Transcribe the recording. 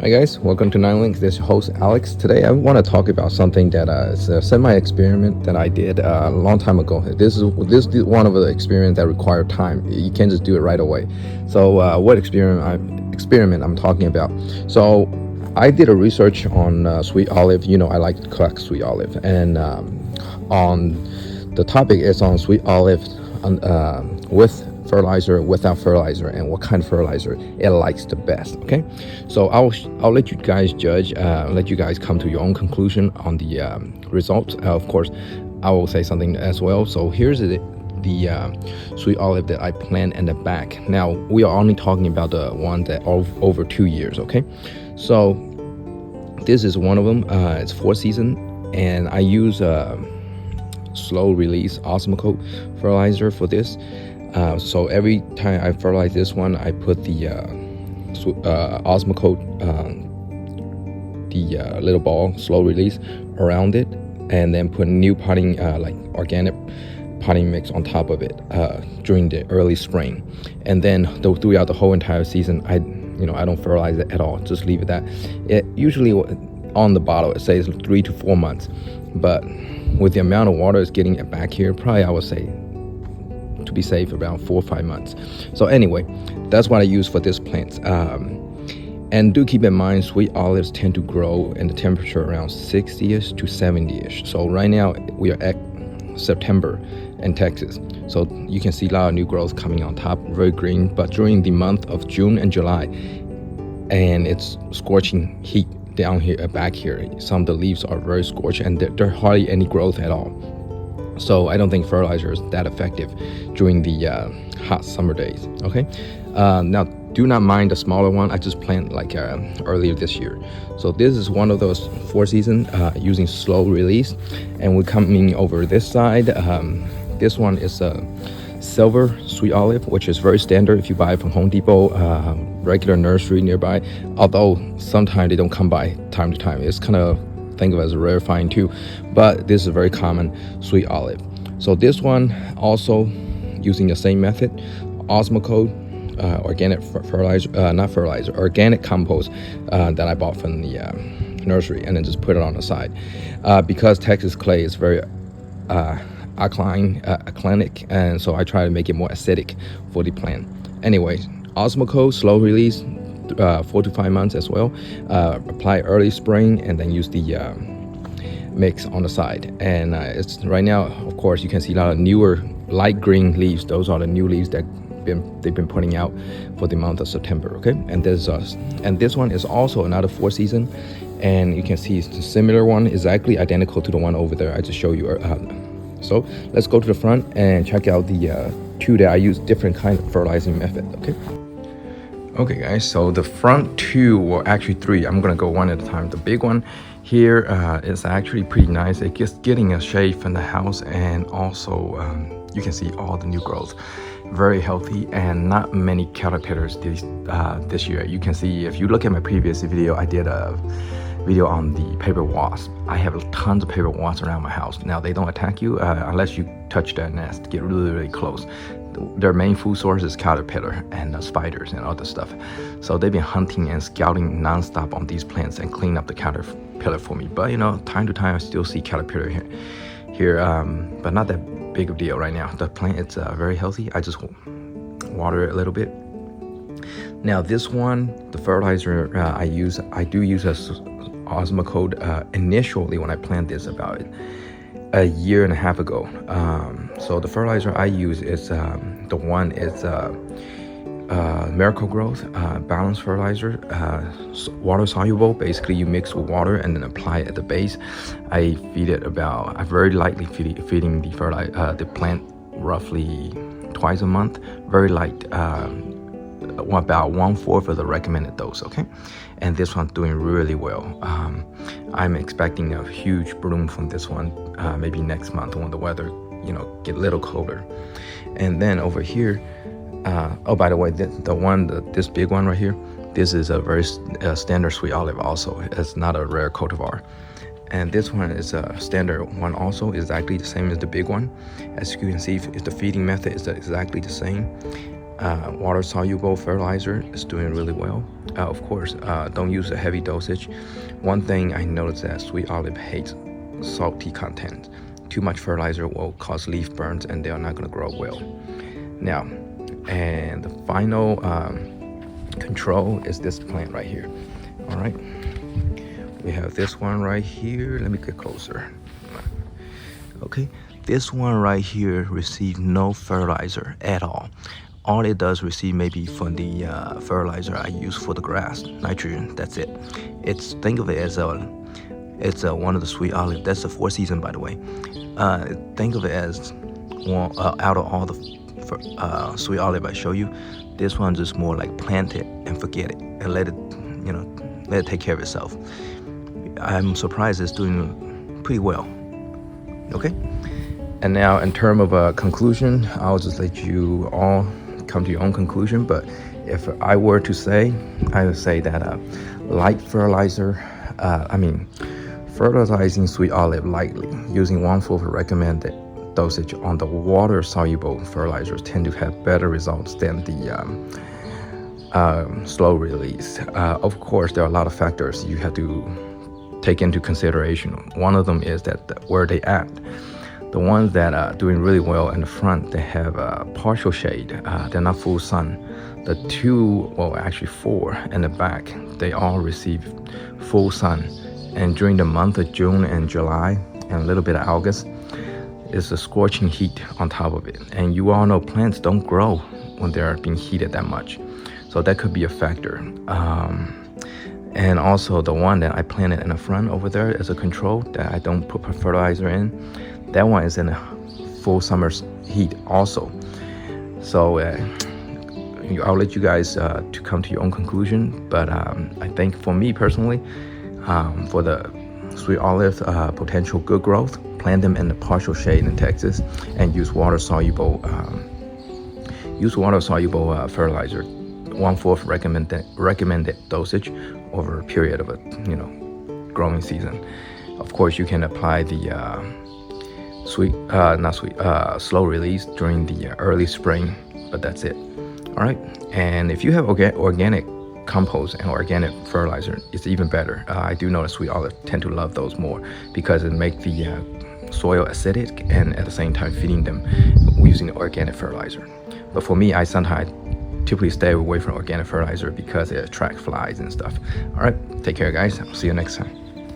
Hi guys, welcome to Nine Links. This is your host Alex. Today I want to talk about something that is a semi-experiment that I did a long time ago. This is one of the experiments that require time. You can't just do it right away. So what experiment I'm talking about? So I did a research on sweet olive. You know, I like to collect sweet olive, and on the topic is on sweet olive with fertilizer, without fertilizer, and what kind of fertilizer it likes the best. Okay, so I'll let you guys judge, let you guys come to your own conclusion on the results. Of course, I will say something as well. So here's the sweet olive that I planted in the back. Now we are only talking about the one that over 2 years. Okay, so this is one of them. It's 4-season, and I use slow release Osmocote fertilizer for this. So every time I fertilize this one, I put the Osmocote, the little ball slow release around it, and then put new potting, like organic potting mix on top of it during the early spring. And then throughout the whole entire season, I don't fertilize it at all. Just leave it that. It usually on the bottle it says 3 to 4 months, but with the amount of water it's getting back here, probably I would say, to be safe, around 4 or 5 months. So anyway, that's what I use for this plant. And do keep in mind, sweet olives tend to grow in the temperature around 60ish to 70ish. So right now we are at September in Texas, so you can see a lot of new growth coming on top, very green. But during the month of June and July, and it's scorching heat down here, back here, some of the leaves are very scorched, and there's hardly any growth at all. So I don't think fertilizer is that effective during the hot summer days. Okay, now do not mind the smaller one. I just planted like earlier this year. So this is one of those 4-season using slow release. And we're coming over this side. This one is a silver sweet olive, which is very standard if you buy it from Home Depot, regular nursery nearby. Although sometimes they don't come by time to time. It's kind of think of it as a rare find too, but this is a very common sweet olive. So this one also using the same method, Osmocote, organic fertilizer, not fertilizer, organic compost that I bought from the nursery, and then just put it on the side because Texas clay is very alkalinic, and so I try to make it more acidic for the plant. Anyway, Osmocote slow release, 4 to 5 months as well. Apply early spring, and then use the mix on the side. And it's right now, of course, you can see a lot of newer light green leaves. Those are the new leaves that they've been putting out for the month of September. Okay, and this one is also another 4-season, and you can see it's a similar one, exactly identical to the one over there I just showed you. So let's go to the front and check out the two that I use different kind of fertilizing method. Okay guys, so the front two, or actually 3, I'm gonna go one at a time. The big one here is actually pretty nice. It's just getting a shade from the house, and also you can see all the new growth, very healthy, and not many caterpillars this year. You can see, if you look at my previous video, I did a video on the paper wasp. I have tons of paper wasps around my house. Now they don't attack you unless you touch their nest, get really close. Their main food source is caterpillar and spiders and other stuff. So they've been hunting and scouting nonstop on these plants and clean up the caterpillar for me. But time to time I still see caterpillar here, but not that big of a deal right now. The plant is very healthy. I just water it a little bit. Now this one, the fertilizer I do use as Osmocote initially when I planted this about a year and a half ago. So the fertilizer I use is the one is Miracle Growth balanced fertilizer, water soluble. Basically you mix with water and then apply it at the base. I very lightly feeding the plant roughly twice a month, very light, about 1/4 of the recommended dose. Okay, and this one's doing really well. I'm expecting a huge bloom from this one, maybe next month when the weather get a little colder. And then over here, oh, by the way, this big one right here, this is a very standard sweet olive also. It's not a rare cultivar. And this one is a standard one also, exactly the same as the big one. As you can see, if the feeding method is exactly the same. water soluble fertilizer is doing really well. Of course, don't use a heavy dosage. One thing I noticed that sweet olive hates salty content. Too much fertilizer will cause leaf burns and they are not going to grow well. Now, and the final control is this plant right here. All right, we have this one right here. Let me get closer. Okay, this one right here received no fertilizer at all. All it does receive maybe from the fertilizer I use for the grass, nitrogen. That's it. Think of it as one of the sweet olive. That's the 4th season, by the way. Think of it as one out of all the sweet olive I show you. This one's just more like plant it and forget it and let it take care of itself. I'm surprised it's doing pretty well. Okay, and now in terms of a conclusion, I'll just let you all come to your own conclusion. But if I were to say, I would say that light fertilizer, fertilizing sweet olive lightly using 1/4 recommended dosage on the water soluble fertilizers tend to have better results than the slow release. Of course, there are a lot of factors you have to take into consideration. One of them is that where they at. The ones that are doing really well in the front, they have partial shade. They're not full sun. The 4 in the back, they all receive full sun. And during the month of June and July and a little bit of August, it's a scorching heat on top of it. And you all know plants don't grow when they're being heated that much. So that could be a factor. And also the one that I planted in the front over there as a control that I don't put fertilizer in, that one is in a full summer's heat also. So I'll let you guys to come to your own conclusion. But I think for me personally, for the sweet olive potential good growth, plant them in the partial shade in Texas and use water soluble fertilizer, 1/4 recommended dosage over a period of a growing season. Of course, you can apply the slow release during the early spring, but that's it. All right, and if you have organic compost and organic fertilizer, it's even better. I do know that sweet olive tend to love those more because it makes the soil acidic and at the same time feeding them using the organic fertilizer. But for me, I sometimes typically stay away from organic fertilizer because it attracts flies and stuff. All right, take care guys. I'll see you next time.